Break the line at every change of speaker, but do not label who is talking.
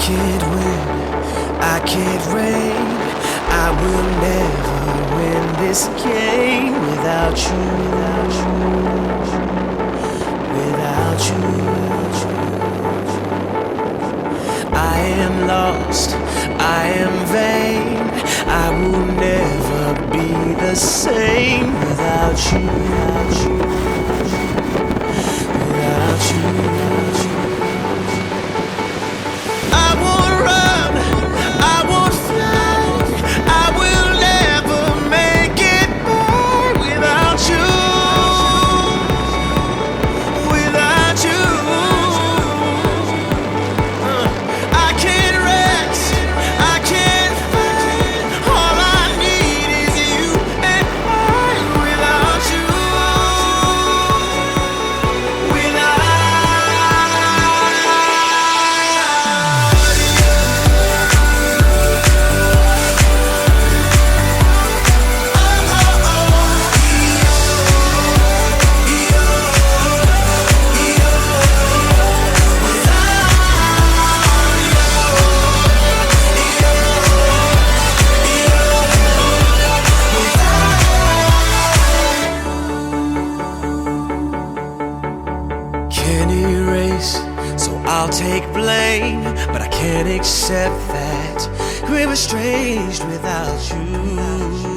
can't win, I can't reign. I will never win this game without you, without you. I am lost, I am vain. I will never be the same without you, without you. I won't run, I won't fly. I will never make it by without you, without you. I can't rest, I can't fight. All I need is you and I. Without you, without can't erase, so I'll take blame. But I can't accept that we're estranged without you.